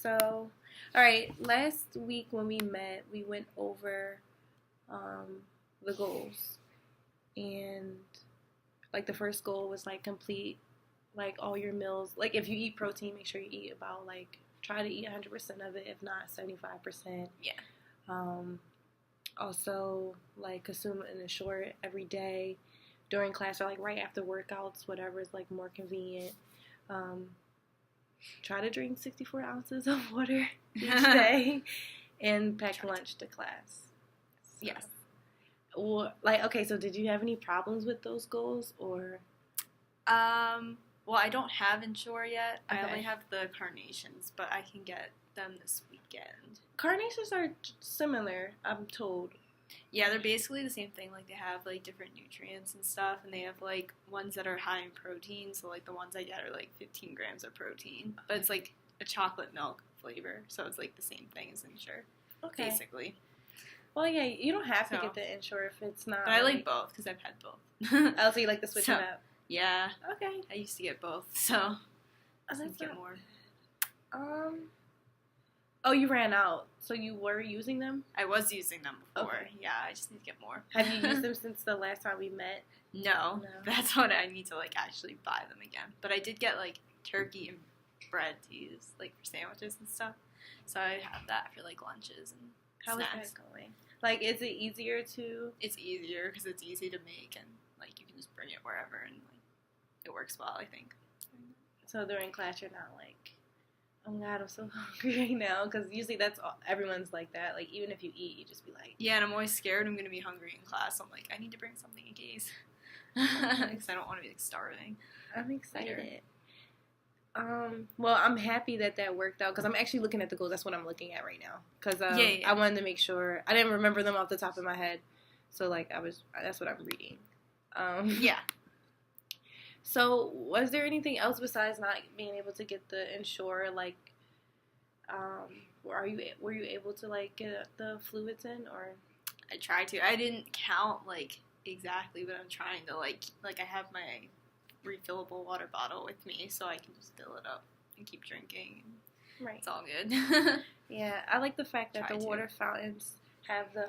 So, all right, last week when we met, we went over the goals. And, like, the first goal was, like, complete, like, all your meals. Like, if you eat protein, make sure you eat about, like, try to eat 100% of it, if not 75%. Yeah. Also, like, consume an Ensure every day during class or, like, right after workouts, whatever is, like, more convenient. Try to drink 64 ounces of water each day and pack lunch to class. So, yes. Well, like, okay, so did you have any problems with those goals, or? Well, I don't have Ensure yet. Okay. I only have the carnations, but I can get them this weekend. Carnations are similar, I'm told. Yeah, they're basically the same thing. Like, they have, like, different nutrients and stuff, and they have, like, ones that are high in protein. So, like, the ones I get are, like, 15 grams of protein. But it's, like, a chocolate milk flavor, so it's, like, the same thing as Ensure, basically. Well, yeah, you don't have to get the Ensure if it's not. But I like both, because I've had both. Oh, so you like the switching up? Yeah. Okay. I used to get both, so I just get more. Oh, you ran out, so you were using them? I was using them before. Okay. Yeah, I just need to get more. Have you used them since the last time we met? No. That's what I need to, like, actually buy them again. But I did get, like, turkey and bread to use, like, for sandwiches and stuff. So I have that for, like, lunches and snacks. How is that going? Like, is it easier to? It's easier because it's easy to make, and, like, you can just bring it wherever, and, like, it works well, I think. So during class, you're not like, oh my God, I'm so hungry right now, because usually that's all, everyone's like that. Like, even if you eat, you just be like, yeah, and I'm always scared I'm gonna be hungry in class. So I'm like, I need to bring something in case, because I don't want to be, like, starving. I'm excited. Well, I'm happy that worked out, because I'm actually looking at the goals. That's what I'm looking at right now, because I wanted to make sure. I didn't remember them off the top of my head, so, like, that's what I'm reading. Yeah. So, was there anything else besides not being able to get the Ensure? Like, were you able to, like, get the fluids in, or? I tried to. I didn't count, like, exactly, but I'm trying to, like I have my refillable water bottle with me, so I can just fill it up and keep drinking. Right. It's all good. Yeah, I like the fact that the water fountains have the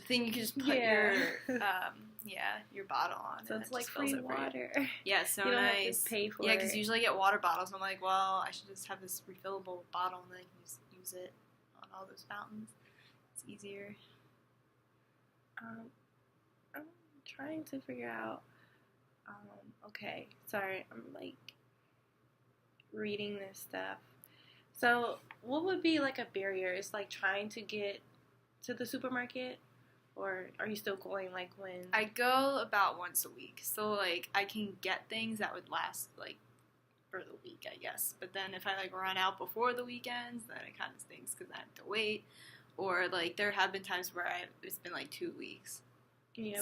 thing you can just put your bottle on. So it's like free water. Yeah, it's so you don't nice. Have to pay for it. Because usually I get water bottles. I'm like, well, I should just have this refillable bottle and then I can just use it on all those fountains. It's easier. I'm trying to figure out. Okay, sorry, I'm like reading this stuff. So, what would be like a barrier? It's like trying to get to the supermarket, or are you still going like when? I go about once a week, so like I can get things that would last like for the week, I guess. But then if I like run out before the weekends, then it kind of stinks because I have to wait. Or like there have been times where it's been like 2 weeks.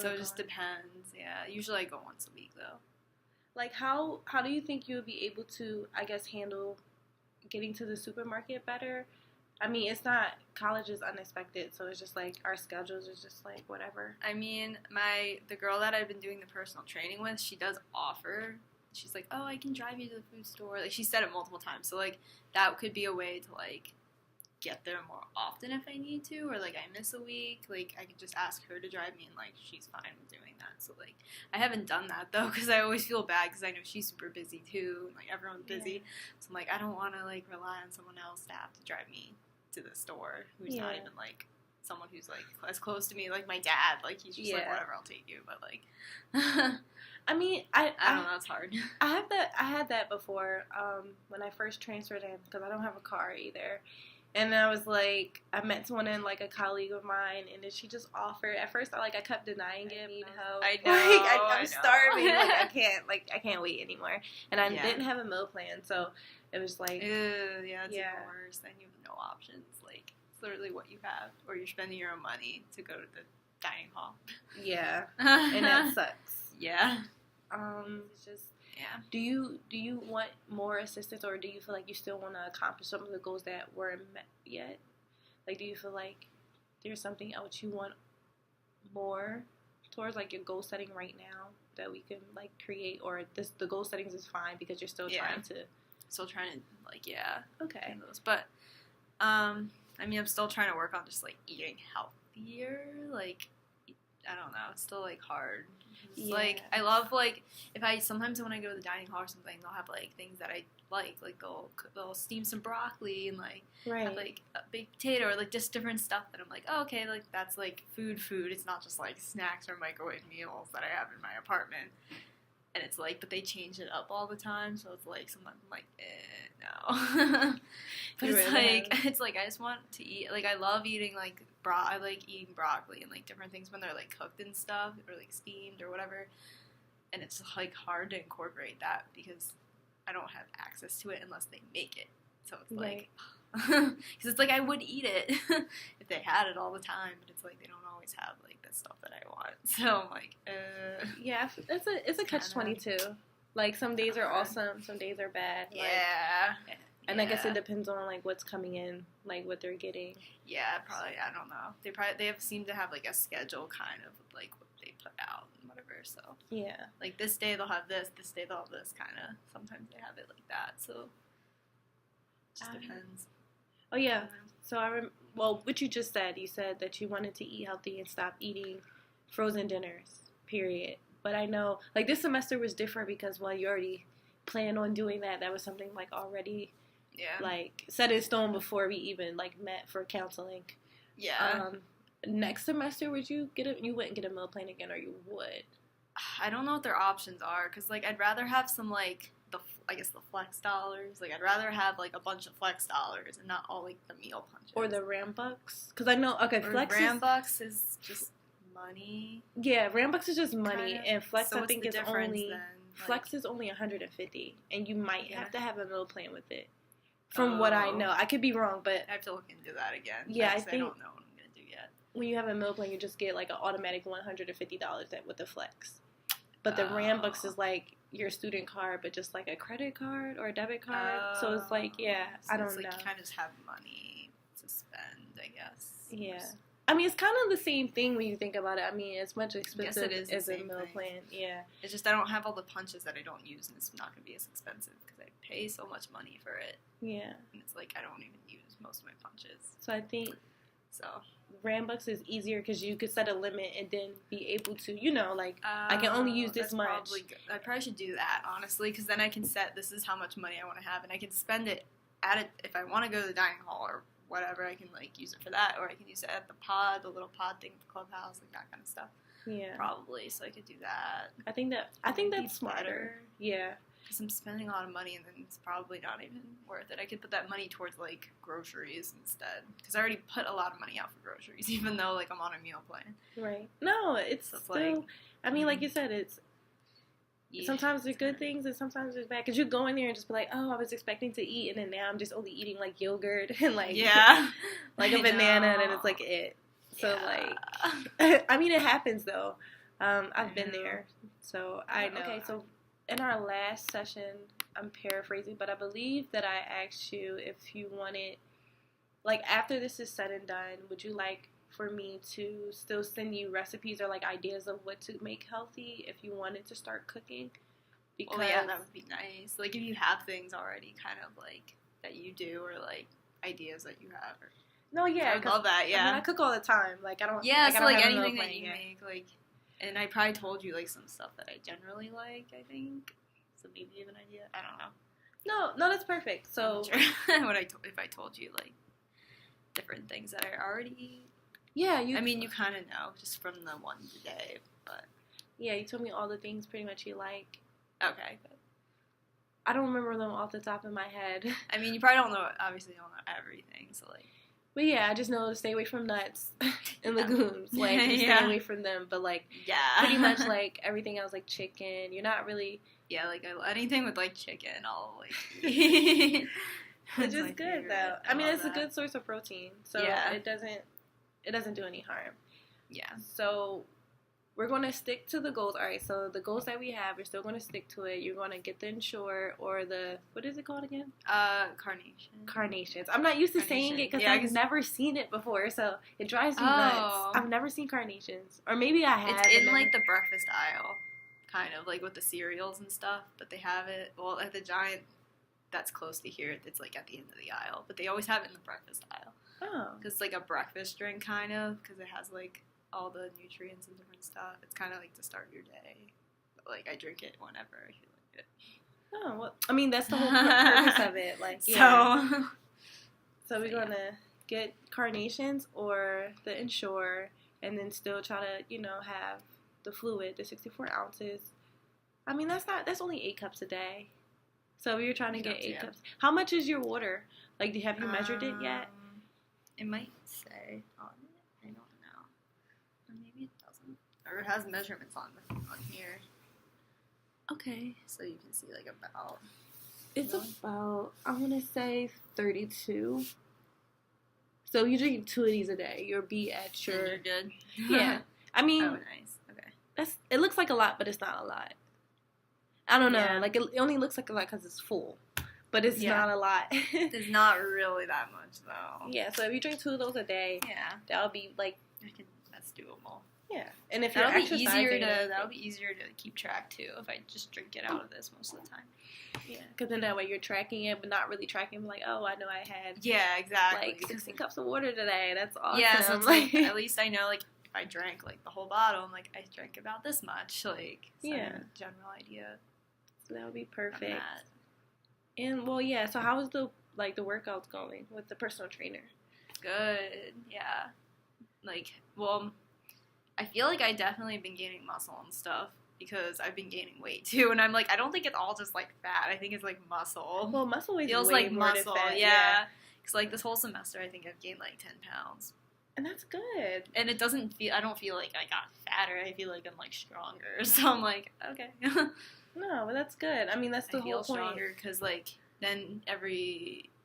So it just depends. Yeah, usually I go once a week though. Like how do you think you would be able to, I guess, handle getting to the supermarket better? I mean, it's not, college is unexpected, so it's just like our schedules is just like whatever. I mean, the girl that I've been doing the personal training with, she does offer. She's like, oh, I can drive you to the food store. Like she said it multiple times, so like that could be a way to like get there more often if I need to, or like I miss a week, like I could just ask her to drive me, and like she's fine with doing that. So like I haven't done that though, because I always feel bad because I know she's super busy too, and like everyone's busy. So I'm like, I don't want to like rely on someone else to have to drive me to the store who's not even like someone who's like as close to me, like my dad. Like he's just like, whatever, I'll take you. But like I mean, I don't know, it's hard. I had that before when I first transferred in, because I don't have a car either. And then I was like, I met someone in, like, a colleague of mine, and then she just offered. At first, I kept denying it. Need help. I know. I'm starving. I can't wait anymore. And I didn't have a meal plan, so it was like, it's even worse. Then you have no options. Like, it's literally what you have, or you're spending your own money to go to the dining hall. Yeah, and that sucks. Yeah. It's just. Yeah. Do you want more assistance, or do you feel like you still want to accomplish some of the goals that weren't met yet? Like, do you feel like there's something else you want more towards, like, your goal setting right now that we can, like, create, or the goal settings is fine because you're still trying to? Still trying to, like, yeah. Okay. Those. But, I mean, I'm still trying to work on just, like, eating healthier. Like, I don't know. It's still, like, hard. It's, like, I love, like, sometimes when I go to the dining hall or something, they'll have, like, things that I like they'll steam some broccoli and, like, have, like, a baked potato or, like, just different stuff that I'm like, oh, okay, like, that's, like, food. It's not just, like, snacks or microwave meals that I have in my apartment. And it's like, but they change it up all the time, so it's like, sometimes I'm like, no. But it's like, I just want to eat, like, I love eating, like, I like eating broccoli and, like, different things when they're, like, cooked and stuff, or, like, steamed or whatever. And it's, like, hard to incorporate that because I don't have access to it unless they make it. So it's like, because it's like, I would eat it if they had it all the time, but it's like, they don't always have, like, the stuff that I want. So I'm like, yeah, it's a catch-22. Like, some days are awesome, some days are bad. Yeah. Like, and I guess it depends on, like, what's coming in, like, what they're getting. Yeah, probably, I don't know. They seem to have, like, a schedule kind of, like, what they put out and whatever, so. Yeah. Like, this day they'll have this day they'll have this, kind of. Sometimes they have it like that, so. Just depends. Oh, yeah. So, well, what you just said, you said that you wanted to eat healthy and stop eating frozen dinners, period. But I know, like, this semester was different because, well, you already planned on doing that. That was something, like, already, like, set in stone before we even, like, met for counseling. Yeah. Next semester, you wouldn't get a meal plan again, or you would? I don't know what their options are, because, like, I'd rather have some, like, the flex dollars. Like, I'd rather have, like, a bunch of flex dollars and not all, like, the meal punches. Or the Rambucks. Because I know, okay, Flex Rambucks is just money. Yeah, Rambucks is just money, kinda. and Flex, so I think, is only... Then? Flex is only $150, and you might have to have a meal plan with it. From what I know. I could be wrong, but... I have to look into that again. Yeah, I think... I don't know what I'm going to do yet. When you have a meal plan, you just get, like, an automatic $150 with the Flex. But the Rambucks is, like, your student card, but just, like, a credit card or a debit card. So it's, like, so I don't know. know. You kind of just have money to spend, I guess. Yeah. I mean, it's kind of the same thing when you think about it. I mean, it's much expensive as a meal plan. Yeah. It's just I don't have all the punches that I don't use, and it's not going to be as expensive because I pay so much money for it. Yeah. And it's like I don't even use most of my punches. So I think Rambucks is easier because you could set a limit and then be able to, you know, like, I can only use this much. I probably should do that, honestly, because then I can set this is how much money I want to have, and I can spend it at it if I want to go to the dining hall or whatever. I can, like, use it for that, or I can use it at the little pod thing at the clubhouse, like that kind of stuff. Yeah, probably. So I could do that. I think that's smarter. Better. Yeah, because I'm spending a lot of money, and then it's probably not even worth it. I could put that money towards, like, groceries instead, because I already put a lot of money out for groceries, even though, like, I'm on a meal plan. Right. No, it's still. Like, I mean, like you said, it's. Yeah, sometimes there's good things and sometimes there's bad. Because you go in there and just be like, oh, I was expecting to eat, and then now I'm just only eating, like, yogurt and, like, like a banana, and then it's, like, it. So, like, I mean, it happens, though. I've been there, so I know. Okay, so in our last session, I'm paraphrasing, but I believe that I asked you if you wanted, like, after this is said and done, would you like for me to still send you recipes or, like, ideas of what to make healthy if you wanted to start cooking? Because, well, yeah, that would be nice. Like, if you have things already kind of, like, that you do, or, like, ideas that you have. Or, no, yeah. I love that, yeah. I mean, I cook all the time. Like, I don't... Yeah, so, like, anything that you make, like... And I probably told you, like, some stuff that I generally like, I think. So maybe you have an idea. I don't know. No, that's perfect. So... Sure. If I told you, like, different things that I already... Yeah, I mean, you kind of know, just from the one today, but... Yeah, you told me all the things pretty much you like. Okay, good. I don't remember them off the top of my head. I mean, you probably don't know, obviously you don't know everything, so, like... But yeah, I just know to stay away from nuts and legumes. Like, stay away from them, but, like, pretty much, like, everything else, like, chicken, you're not really... Yeah, like, anything with, like, chicken, I'll, like, eat. Which is good, though. I mean, it's a good source of protein, so it doesn't do any harm. Yeah. So we're going to stick to the goals. All right, so the goals that we have, we're still going to stick to it. You're going to get the Ensure or the, what is it called again? Carnations. I'm not used to saying it because I've never seen it before, so it drives me nuts. I've never seen Carnations. Or maybe I have. It's in, like, the breakfast aisle, kind of, like, with the cereals and stuff, but they have it, well, at the Giant, that's close to here. It's like at the end of the aisle, but they always have it in the breakfast aisle. Oh. Because it's like a breakfast drink, kind of, because it has like all the nutrients and different stuff. It's kind of like to start your day. But, like, I drink it whenever I feel like it. Oh, well, I mean, that's the whole purpose of it. Like, yeah. So we're going to get carnations or the Ensure, and then still try to, you know, have the fluid, the 64 ounces. I mean, that's only 8 cups a day. So you're trying to get 8 cups. How much is your water? Like, have you measured it yet? It might say on it. I don't know. Or maybe it doesn't. Or it has measurements on here. Okay. So you can see, like, about... It's about, I want to say 32. So you drink 2 of these a day. You'll be at your... And you're good? Yeah. I mean... Oh, nice. Okay. It looks like a lot, but it's not a lot. I don't know. Yeah. Like, it only looks like a lot because it's full. But it's not a lot. It's not really that much, though. Yeah, so if you drink 2 of those a day, that'll be, like... That's doable. Yeah. And if that'll you're be exercising... That'll be easier to keep track, too, if I just drink it out of this most of the time. Yeah, because then that way you're tracking it, but not really tracking. Like, oh, I know I had... Yeah, exactly. Like, 60 cups of water today. That's awesome. Yeah, so it's like, at least I know, like, if I drank, like, the whole bottle, I'm like, I drank about this much. Like, so I have a general idea. So that would be perfect. And, well, yeah, so how was the workouts going with the personal trainer? Good, yeah. Like, well, I feel like I definitely been gaining muscle and stuff because I've been gaining weight too, and I'm like, I don't think it's all just like fat. I think it's like muscle. Well, muscle weight feels way like more muscle, than fat, yeah. Because like this whole semester, I think I've gained like 10 pounds, and that's good. And it doesn't feel. I don't feel like I got fatter. I feel like I'm like stronger. So I'm like, okay. No, but that's good. I mean, that's the whole point. I feel stronger because like then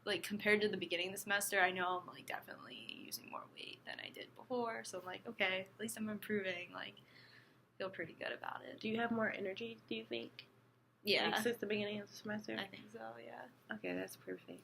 like compared to the beginning of the semester, I know I'm like definitely using more weight than I did before. So I'm like, okay, at least I'm improving. Like, feel pretty good about it. Do you have more energy, do you think? Yeah. Like, since the beginning of the semester? I think so, yeah. Okay, that's perfect.